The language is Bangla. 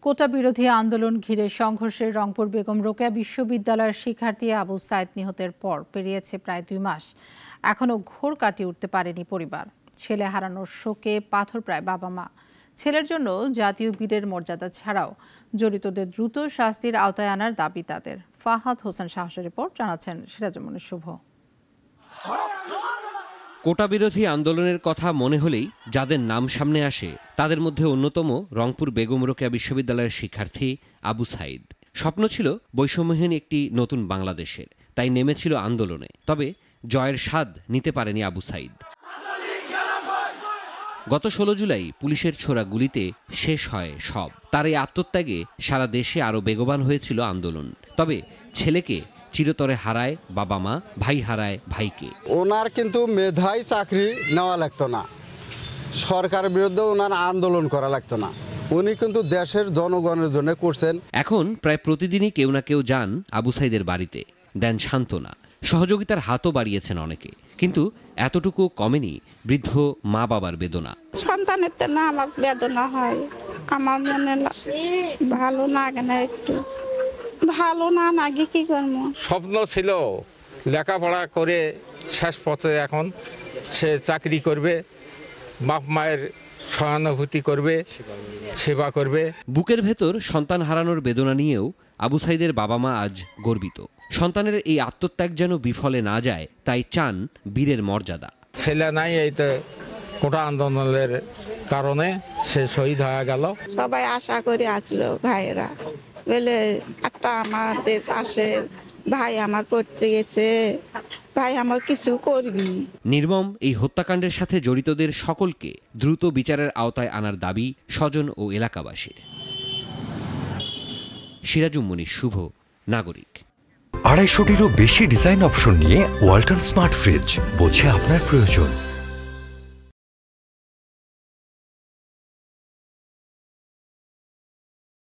কোটা বিরোধী আন্দোলন ঘিরে সংঘর্ষের রংপুর বেগম রোকেয়া বিশ্ববিদ্যালয়ের শিক্ষার্থী আবু সাইদ নিহতের পর পেরিয়েছে প্রায় 2 মাস। এখনো ঘোর কাটিয়ে উঠতে পারেনি পরিবার। ছেলে হারানোর শোকে পাথর প্রায় বাবা মা। ছেলের জন্য জাতীয় বীরের মর্যাদা ছাড়াও জড়িতদের দ্রুত শাস্তির আওতায় আনার দাবি তাদের। ফাহাদ হোসেন সাহসের রিপোর্ট, জানাচ্ছেন সিরাজুমনি শুভ। কোটা বিরোধী আন্দোলনের কথা মনে হলেই যাদের নাম সামনে আসে তাদের মধ্যে অন্যতম রংপুর বেগম রোকেয়া বিশ্ববিদ্যালয়ের শিক্ষার্থী আবু সাইদ। স্বপ্ন ছিল বৈষম্যহীন একটি নতুন বাংলাদেশের, তাই নেমেছিল আন্দোলনে। তবে জয়ের স্বাদ নিতে পারেনি আবু সাইদ। গত 16 জুলাই পুলিশের ছোড়া গুলিতে শেষ হয় সব। তার এই আত্মত্যাগে সারা দেশে আরও বেগবান হয়েছিল আন্দোলন। তবে ছেলেকে চিরতরে হারায় বাবা মা, ভাই হারায় ভাইকে। ওনার কিন্তু মেধায় চাকরি নেওয়া লাগতো না, সরকারের বিরুদ্ধে ওনার আন্দোলন করা লাগতো না। উনি কিন্তু দেশের জনগণের জন্য করছেন। এখন প্রায় প্রতিদিনই কেউ না কেউ যান আবু সাইদের বাড়িতে, দেন সান্ত্বনা, সহযোগিতার হাতও বাড়িয়েছেন অনেকে। কিন্তু এতটুকু কমেনি বৃদ্ধ মা বাবার বেদনা। সন্তানের তো না আমার বেদনা হয়, আমার মনে ভালো লাগে না, একটু ভালো না লাগে কি করবো। স্বপ্ন ছিল লেখাপড়া করে শেষ পথে এখন সে চাকরি করবে, বাপ মায়ের সহানুভূতি করবে, সেবা করবে। বুকের ভেতর সন্তান হারানোর বেদনা নিয়েও আবু সাইদের বাবা মা আজ গর্বিত। সন্তানের এই আত্মত্যাগ যেন বিফলে না যায়, তাই চান বীরের মর্যাদা। ছেলে নাই, এই তো কোটা আন্দোলনের কারণে সে শহীদ হয়ে গেল। সবাই আশা করে আসলো ভাইয়েরা, বলে একটা আমাদের পাশে ভাই আমার পড়তে গেছে, ভাই আমার কিছু করবি। নির্মম এই হত্যাকাণ্ডের সাথে জড়িতদের সকলকে দ্রুত বিচারের আওতায় আনার দাবি স্বজন ও এলাকাবাসীর। সিরাজুমনি শুভ, নাগরিক। 250-টিরও বেশি ডিজাইন অপশন নিয়ে ওয়ালটন স্মার্ট ফ্রিজ, বোঝে আপনার প্রয়োজন।